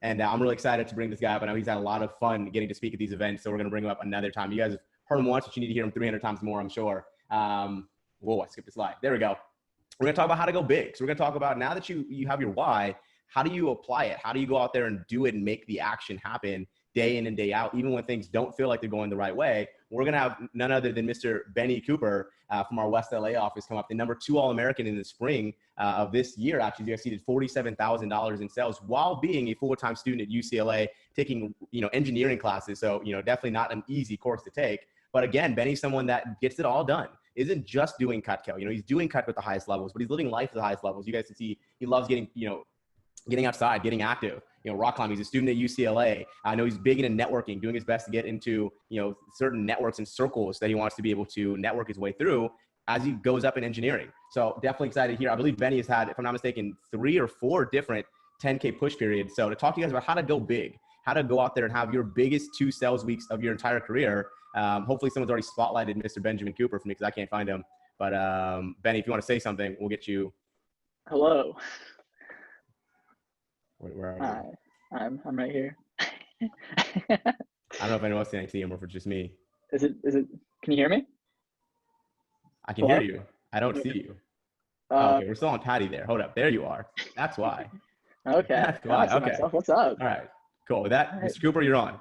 And I'm really excited to bring this guy up. I know he's had a lot of fun getting to speak at these events, so we're going to bring him up another time. You guys have heard him once, but you need to hear him 300 times more, I'm sure. Whoa, I skipped a slide. There we go. We're going to talk about how to go big. So we're going to talk about, now that you have your why, how do you apply it? How do you go out there and do it and make the action happen day in and day out, even when things don't feel like they're going the right way? We're going to have none other than Mr. Benny Cooper from our West LA office come up, the number 2 All-American in the spring of this year. Actually, you exceeded $47,000 in sales while being a full-time student at UCLA, taking, engineering classes. So, definitely not an easy course to take. But again, Benny's someone that gets it all done. Isn't just doing Cutco. He's doing Cut with the highest levels, but he's living life at the highest levels. You guys can see he loves getting outside, getting active, rock climbing. He's a student at UCLA. I know he's big into networking, doing his best to get into, certain networks and circles that he wants to be able to network his way through as he goes up in engineering. So definitely excited here. I believe Benny has had, if I'm not mistaken, 3 or 4 different 10K push periods. So to talk to you guys about how to go big, how to go out there and have your biggest 2 sales weeks of your entire career. Hopefully someone's already spotlighted Mr. Benjamin Cooper for me, because I can't find him. But Benny, if you want to say something, we'll get you. Hello. Where are you? I'm right here. I don't know if anyone else can see him or if it's just me. Is it, can you hear me? I can hear you. I don't see you. Okay, we're still on Patty there. Hold up. There you are. That's why. Okay. That's why. Okay. Myself. What's up? All right. Cool. With that, Mr. Cooper, you're on.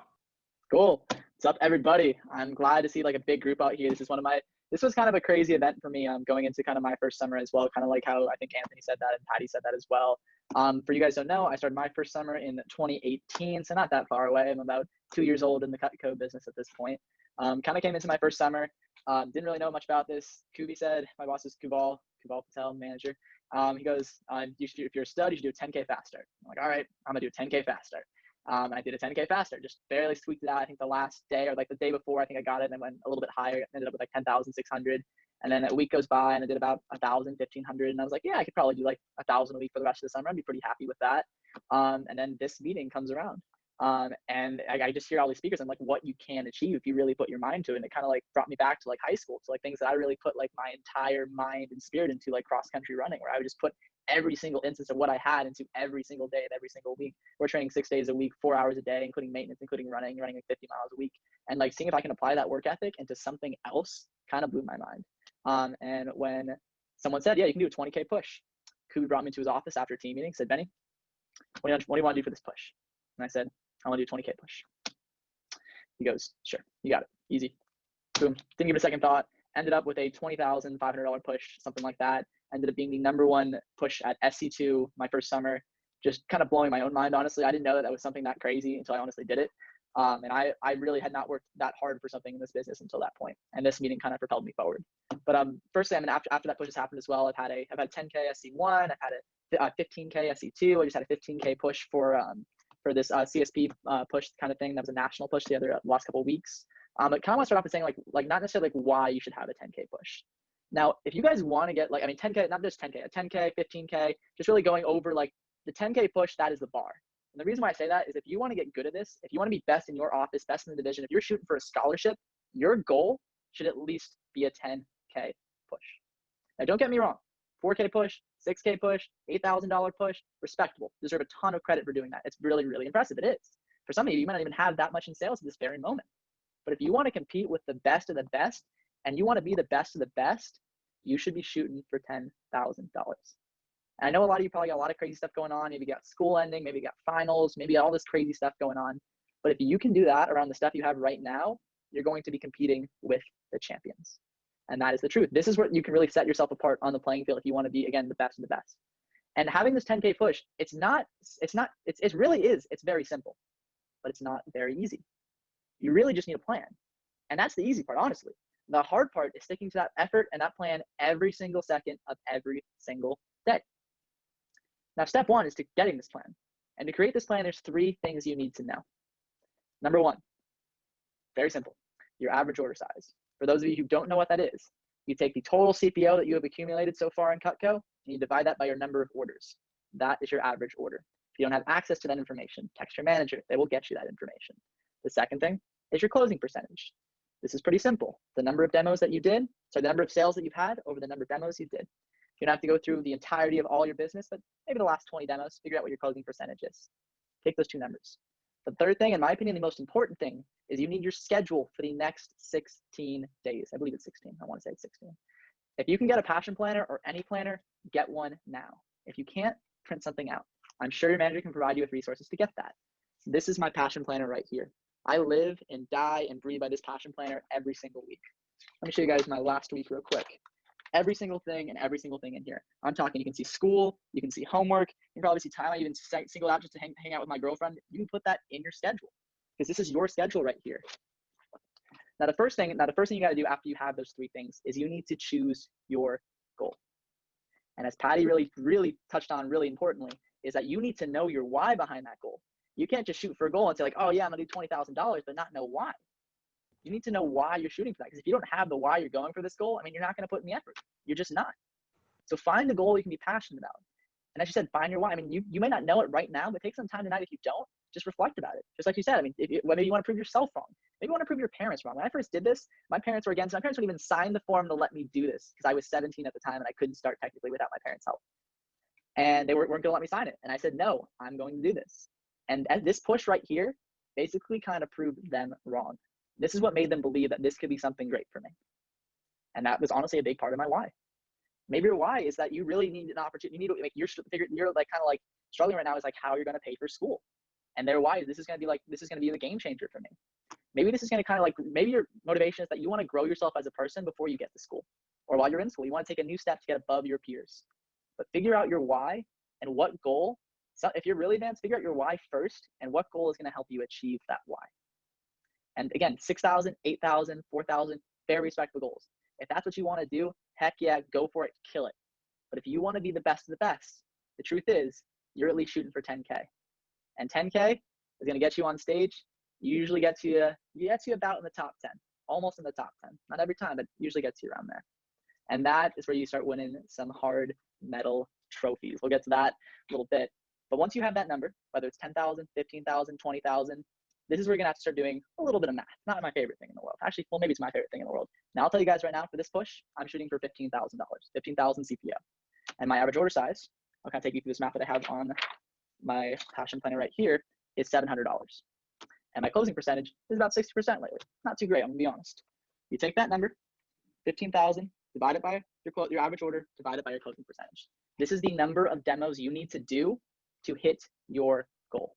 Cool. What's up, everybody? I'm glad to see a big group out here. This was kind of a crazy event for me. Going into kind of my first summer as well, kind of like how I think Anthony said that and Patty said that as well. For you guys who don't know, I started my first summer in 2018, so not that far away. I'm about 2 years old in the Cutco business at this point. Kind of came into my first summer. Didn't really know much about this. Kubi said, my boss is Kubal Patel, manager. He goes, if you're a stud, you should do a 10K fast start. I'm like, all right, I'm gonna do a 10K fast start. And I did a 10K fast start, just barely squeaked it out. I think the last day or the day before, I think I got it and then went a little bit higher. Ended up with 10,600. And then a week goes by and I did about 1,000, 1,500. And I was like, yeah, I could probably do 1,000 a week for the rest of the summer. I'd be pretty happy with that. And then this meeting comes around. And I just hear all these speakers and what you can achieve if you really put your mind to it. And it kind of brought me back to high school, to things that I really put my entire mind and spirit into, cross country running, where I would just put every single instance of what I had into every single day and every single week. We're training 6 days a week, 4 hours a day, including maintenance, including running 50 miles a week. And seeing if I can apply that work ethic into something else kind of blew my mind. And when someone said, yeah, you can do a 20K push, Koop brought me to his office after a team meeting, said, Benny, what do you want to do for this push? And I said, I want to do a 20K push. He goes, sure, you got it, easy. Boom, didn't give it a second thought. Ended up with a $20,500 push, something like that. Ended up being the #1 push at SC2 my first summer. Just kind of blowing my own mind, honestly. I didn't know that was something that crazy until I honestly did it. And I really had not worked that hard for something in this business until that point. And this meeting kind of propelled me forward. But firstly, after that push has happened as well, I've had 10K SC1, I've had a 15K SC2. I just had a 15K push for this CSP push kind of thing. That was a national push the last couple of weeks. But kind of want to start off with saying not necessarily why you should have a 10K push. Now, if you guys want to get 10K, not just 10K, a 10K, 15K, just really going over the 10K push, that is the bar. And the reason why I say that is if you want to get good at this, if you want to be best in your office, best in the division, if you're shooting for a scholarship, your goal should at least be a 10K push. Now, don't get me wrong. 4K push, 6K push, $8,000 push, respectable. Deserve a ton of credit for doing that. It's really, really impressive. It is. For some of you, you might not even have that much in sales at this very moment. But if you want to compete with the best of the best, and you want to be the best of the best, you should be shooting for $10,000. And I know a lot of you probably got a lot of crazy stuff going on. Maybe you got school ending, maybe you got finals, maybe all this crazy stuff going on. But if you can do that around the stuff you have right now, you're going to be competing with the champions. And that is the truth. This is where you can really set yourself apart on the playing field if you want to be, again, the best of the best. And having this 10K push, it really is, it's very simple, but it's not very easy. You really just need a plan. And that's the easy part, honestly. The hard part is sticking to that effort and that plan every single second of every single day. Now, step 1 is to getting this plan. And to create this plan, there's 3 things you need to know. Number 1, very simple, your average order size. For those of you who don't know what that is, you take the total CPO that you have accumulated so far in Cutco, and you divide that by your number of orders. That is your average order. If you don't have access to that information, text your manager. They will get you that information. The second thing is your closing percentage. This is pretty simple. The number of demos that you did, so the number of sales that you've had over the number of demos you did. You don't have to go through the entirety of all your business, but maybe the last 20 demos, figure out what your closing percentage is. Take those two numbers. The third thing, in my opinion, the most important thing is you need your schedule for the next 16 days. I believe it's 16. I want to say it's 16. If you can get a passion planner or any planner, get one now. If you can't, print something out. I'm sure your manager can provide you with resources to get that. This is my passion planner right here. I live and die and breathe by this passion planner every single week. Let me show you guys my last week real quick. Every single thing and every single thing in here. I'm talking, you can see school, you can see homework, you can probably see time I even singled out just to hang out with my girlfriend. You can put that in your schedule because this is your schedule right here. Now the first thing you gotta do after you have those three things is you need to choose your goal. And as Patty really touched on really importantly, is that you need to know your why behind that goal. You can't just shoot for a goal and say like, oh yeah, I'm gonna do $20,000, but not know why. You need to know why you're shooting for that. Because if you don't have the why you're going for this goal, I mean, you're not going to put in the effort. You're just not. So find a goal you can be passionate about. And as you said, find your why. I mean, you may not know it right now, but take some time tonight. If you don't, just reflect about it. Just like you said, I mean, maybe you want to prove yourself wrong. Maybe you want to prove your parents wrong. When I first did this, my parents were against it. My parents wouldn't even sign the form to let me do this because I was 17 at the time and I couldn't start technically without my parents' help. And they weren't going to let me sign it. And I said, no, I'm going to do this. And this push right here basically kind of proved them wrong. This is what made them believe that this could be something great for me. And that was honestly a big part of my why. Maybe your why is that you really need an opportunity. You need to like, you're like kind of like struggling right now is like how you're going to pay for school. And their why is this is going to be the game changer for me. Maybe this is going to kind of like, maybe your motivation is that you want to grow yourself as a person before you get to school or while you're in school. You want to take a new step to get above your peers. But figure out your why and what goal. So if you're really advanced, figure out your why first and what goal is going to help you achieve that why. And again, 6,000, 8,000, 4,000, very respectable goals. If that's what you want to do, heck yeah, go for it, kill it. But if you want to be the best of the best, the truth is you're at least shooting for 10K. And 10K is going to get you on stage. Usually gets you about in the top 10, almost in the top 10. Not every time, but usually gets you around there. And that is where you start winning some hard metal trophies. We'll get to that a little bit. But once you have that number, whether it's 10,000, 15,000, 20,000, this is where you're going to have to start doing a little bit of math. Not my favorite thing in the world. Actually, well, maybe it's my favorite thing in the world. Now, I'll tell you guys right now, for this push, I'm shooting for $15,000, 15,000 CPO. And my average order size, I'll kind of take you through this math that I have on my passion planner right here, is $700. And my closing percentage is about 60% lately. Not too great, I'm going to be honest. You take that number, 15,000, divide it by your average order, divide it by your closing percentage. This is the number of demos you need to do to hit your goal.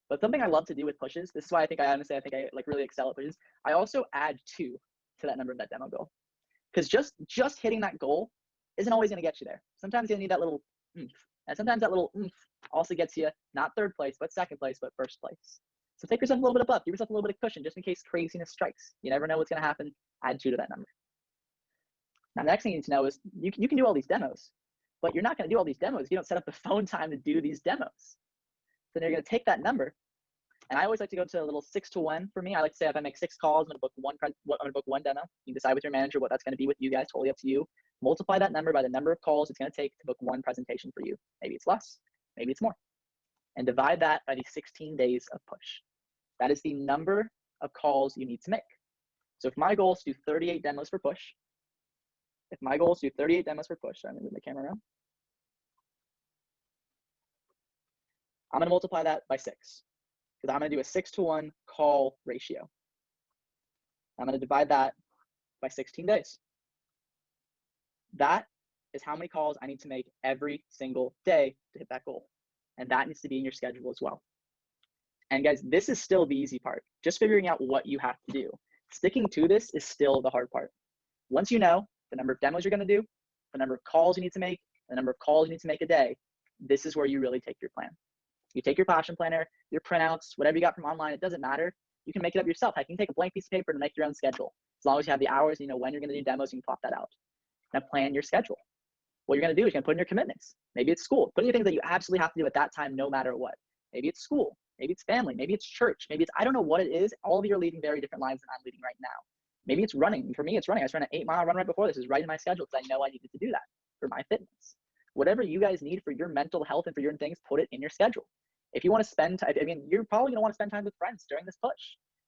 But something I love to do with pushes, this is why I think I like really excel at pushes. I also add 2 to that number of that demo goal. Because just hitting that goal isn't always going to get you there. Sometimes you need that little oomph. And sometimes that little oomph also gets you not 3rd place, but 2nd place, but 1st place. So take yourself a little bit of buff, give yourself a little bit of cushion just in case craziness strikes. You never know what's going to happen. Add 2 to that number. Now, the next thing you need to know is you can do all these demos, but you're not going to do all these demos if you don't set up the phone time to do these demos. So then you're going to take that number. And I always like to go to a little 6-to-1 for me. I like to say if I make 6 calls, I'm going to book one demo. You can decide with your manager what that's going to be with you guys, totally up to you. Multiply that number by the number of calls it's going to take to book one presentation for you. Maybe it's less, maybe it's more. And divide that by the 16 days of push. That is the number of calls you need to make. So if my goal is to do 38 demos for push, I'm going to move the camera around. I'm going to multiply that by 6. Because I'm going to do a 6-to-1 call ratio. I'm going to divide that by 16 days. That is how many calls I need to make every single day to hit that goal. And that needs to be in your schedule as well. And guys, this is still the easy part. Just figuring out what you have to do. Sticking to this is still the hard part. Once you know the number of demos you're going to do, the number of calls you need to make, the number of calls you need to make a day, this is where you really take your plan. You take your passion planner, your printouts, whatever you got from online, it doesn't matter. You can make it up yourself. You can take a blank piece of paper and make your own schedule. As long as you have the hours, you know when you're going to do demos, you can plot that out. Now plan your schedule. What you're going to do is you're going to put in your commitments. Maybe it's school. Put in your things that you absolutely have to do at that time, no matter what. Maybe it's school. Maybe it's family. Maybe it's church. Maybe it's, I don't know what it is. All of you are leading very different lives than I'm leading right now. Maybe it's running. For me, it's running. I was running an 8-mile run right before this. Is right in my schedule because I know I needed to do that for my fitness. Whatever you guys need for your mental health and for your things, put it in your schedule. If you want to spend time, I mean, you're probably going to want to spend time with friends during this push.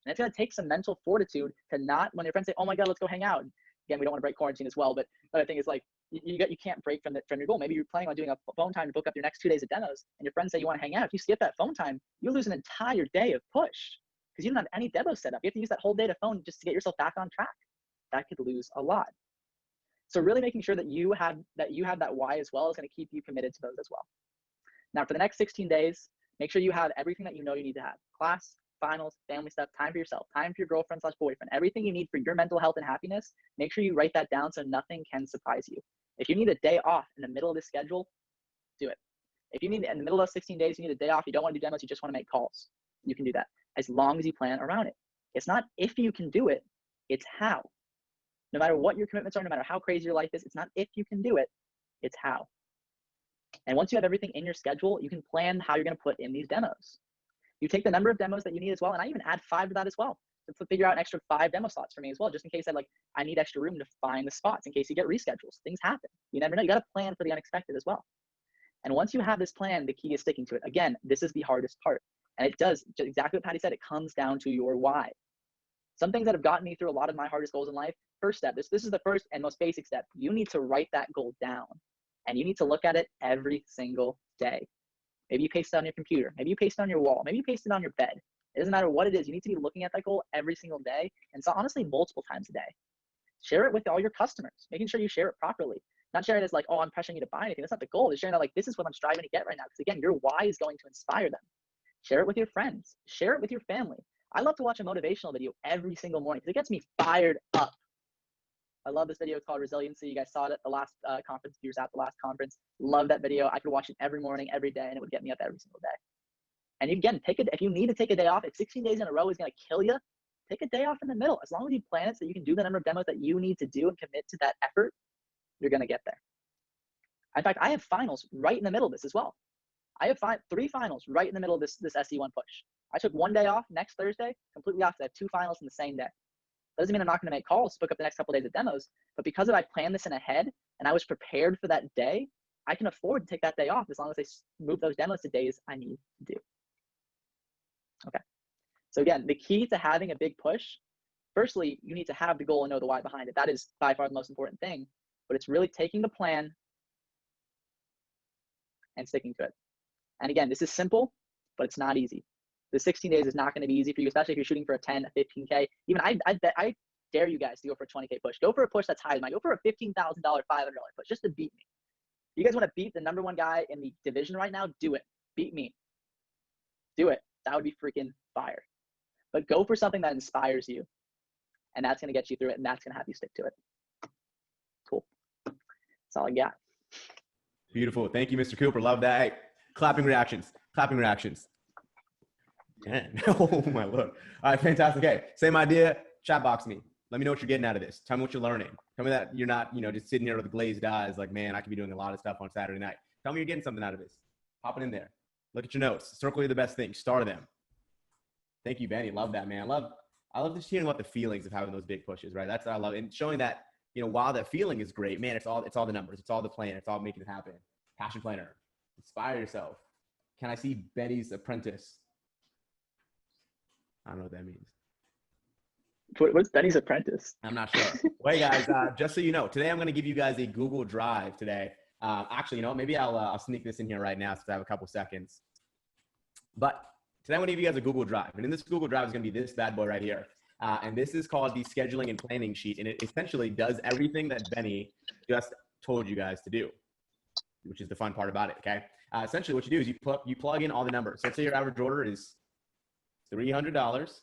And it's going to take some mental fortitude to not, when your friends say, oh my God, let's go hang out. again, we don't want to break quarantine as well, but the other thing is like, you can't break from your goal. Maybe you're planning on doing a phone time to book up your next 2 days of demos, and your friends say you want to hang out. If you skip that phone time, you lose an entire day of push because you don't have any demos set up. You have to use that whole day to phone just to get yourself back on track. That could lose a lot. So really making sure that you have that why as well is going to keep you committed to those as well. Now for the next 16 days, make sure you have everything that you know you need to have: class, finals, family stuff, time for yourself, time for your girlfriend/boyfriend, everything you need for your mental health and happiness. Make sure you write that down so nothing can surprise you. If you need a day off in the middle of the schedule, do it. If you need in the middle of 16 days, you need a day off, you don't want to do demos, you just want to make calls, you can do that as long as you plan around it. It's not if you can do it, it's how. No matter what your commitments are, no matter how crazy your life is, it's not if you can do it, it's how. And once you have everything in your schedule, you can plan how you're going to put in these demos. You take the number of demos that you need as well, and I even add 5 to that as well, to figure out an extra 5 demo slots for me as well, just in case I need extra room to find the spots in case you get reschedules. Things happen. You never know. You got to plan for the unexpected as well. And once you have this plan, the key is sticking to it. Again, this is the hardest part. And it does just exactly what Patty said. It comes down to your why. Some things that have gotten me through a lot of my hardest goals in life. First step, this is the first and most basic step. You need to write that goal down, and you need to look at it every single day. Maybe you paste it on your computer. Maybe you paste it on your wall. Maybe you paste it on your bed. It doesn't matter what it is. You need to be looking at that goal every single day, and so honestly, multiple times a day. Share it with all your customers, making sure you share it properly. Not share it as like, oh, I'm pressuring you to buy anything. That's not the goal. It's sharing that like, this is what I'm striving to get right now. Because again, your why is going to inspire them. Share it with your friends. Share it with your family. I love to watch a motivational video every single morning because it gets me fired up. I love this video. It's called Resiliency. You guys saw it at the last conference, if you were at the last conference. Love that video. I could watch it every morning, every day, and it would get me up every single day. And again, if you need to take a day off, if 16 days in a row is going to kill you, take a day off in the middle. As long as you plan it so you can do the number of demos that you need to do and commit to that effort, you're going to get there. In fact, I have finals right in the middle of this as well. I have 3 finals right in the middle of this SC1 push. I took 1 day off next Thursday, completely off. I have 2 finals in the same day. Doesn't mean I'm not going to make calls to book up the next couple of days of demos, but because I planned this in ahead and I was prepared for that day, I can afford to take that day off as long as I move those demos to days I need to do. Okay. So again, the key to having a big push, firstly, you need to have the goal and know the why behind it. That is by far the most important thing, but it's really taking the plan and sticking to it. And again, this is simple, but it's not easy. The 16 days is not going to be easy for you, especially if you're shooting for a 10, a 15K. Even I dare you guys to go for a 20K push. Go for a push that's higher than mine. Go for a $15,000, $500 push just to beat me. You guys want to beat the #1 guy in the division right now? Do it. Beat me. Do it. That would be freaking fire. But go for something that inspires you, and that's going to get you through it, and that's going to have you stick to it. Cool. That's all I got. Beautiful. Thank you, Mr. Cooper. Love that. Hey, clapping reactions. Clapping reactions. Man. Oh, my Lord. All right, fantastic. Okay, same idea. Chat box me. Let me know what you're getting out of this. Tell me what you're learning. Tell me that you're not, just sitting here with glazed eyes like, man, I could be doing a lot of stuff on Saturday night. Tell me you're getting something out of this. Pop it in there. Look at your notes. Circle the best things. Star them. Thank you, Benny. Love that, man. I love just hearing about the feelings of having those big pushes, right? That's what I love. And showing that, while that feeling is great, man, it's all the numbers. It's all the plan. It's all making it happen. Passion planner. Inspire yourself. Can I see Benny's apprentice? I don't know what that means. What's Benny's apprentice? I'm not sure. Well, hey guys, just so you know, today I'm going to give you guys a Google Drive today. Actually, maybe I'll sneak this in here right now since I have a couple seconds. But today I'm going to give you guys a Google Drive. And in this Google Drive is going to be this bad boy right here. And this is called the scheduling and planning sheet. And it essentially does everything that Benny just told you guys to do, which is the fun part about it, okay? Essentially what you do is you plug in all the numbers. So let's say your average order is $300.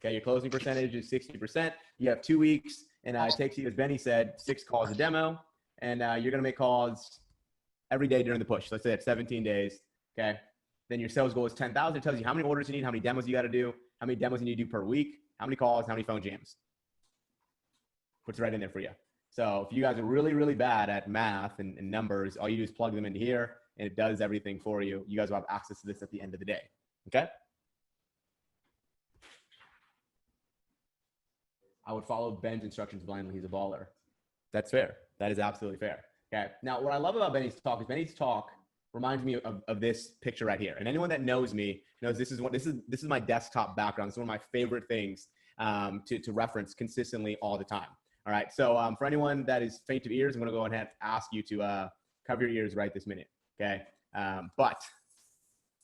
Okay, your closing percentage is 60%. You have 2 weeks, and it takes you, as Benny said, 6 calls a demo, and you're going to make calls every day during the push. Let's say it's 17 days, okay? Then your sales goal is 10,000. It tells you how many orders you need, how many demos you got to do, how many demos you need to do per week, how many calls, how many phone jams. Puts it right in there for you. So if you guys are really, really bad at math and numbers, all you do is plug them into here, and it does everything for you. You guys will have access to this at the end of the day, okay? I would follow Ben's instructions blindly. He's a baller. That's fair. That is absolutely fair. Okay. Now, what I love about Benny's talk is Benny's talk reminds me of this picture right here. And anyone that knows me knows this is my desktop background. It's one of my favorite things to reference consistently all the time. All right. So for anyone that is faint of ears, I'm going to go ahead and ask you to cover your ears right this minute. Okay. But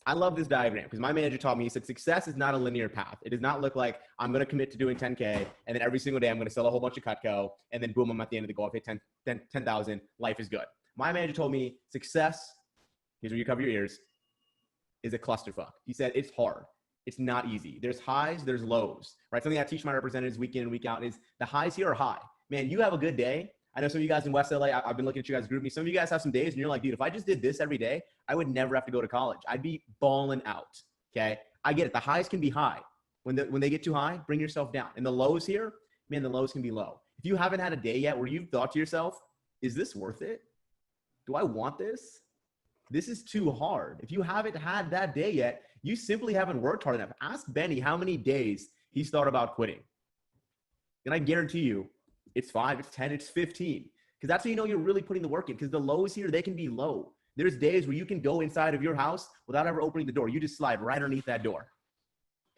I love this diagram because my manager taught me, he said, success is not a linear path. It does not look like I'm going to commit to doing 10K and then every single day I'm going to sell a whole bunch of Cutco and then boom, I'm at the end of the goal. I've hit 10,000. Life is good. My manager told me success, here's where you cover your ears, is a clusterfuck. He said it's hard. It's not easy. There's highs, there's lows, right? Something I teach my representatives week in and week out is the highs here are high. Man, you have a good day. I know some of you guys in West LA, I've been looking at you guys group me. Some of you guys have some days and you're like, dude, if I just did this every day, I would never have to go to college. I'd be balling out. Okay. I get it. The highs can be high. When they get too high, bring yourself down. And the lows here, man, the lows can be low. If you haven't had a day yet where you've thought to yourself, is this worth it? Do I want this? This is too hard. If you haven't had that day yet, you simply haven't worked hard enough. Ask Benny how many days he's thought about quitting. And I guarantee you, it's 5, it's 10, it's 15. Because that's how you know you're really putting the work in. Because the lows here, they can be low. There's days where you can go inside of your house without ever opening the door. You just slide right underneath that door.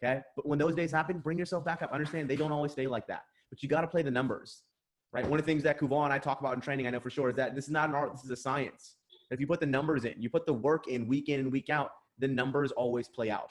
Okay? But when those days happen, bring yourself back up. Understand they don't always stay like that. But you got to play the numbers. Right? One of the things that Kuval and I talk about in training, I know for sure, is that this is not an art, this is a science. If you put the numbers in, you put the work in and week out, the numbers always play out.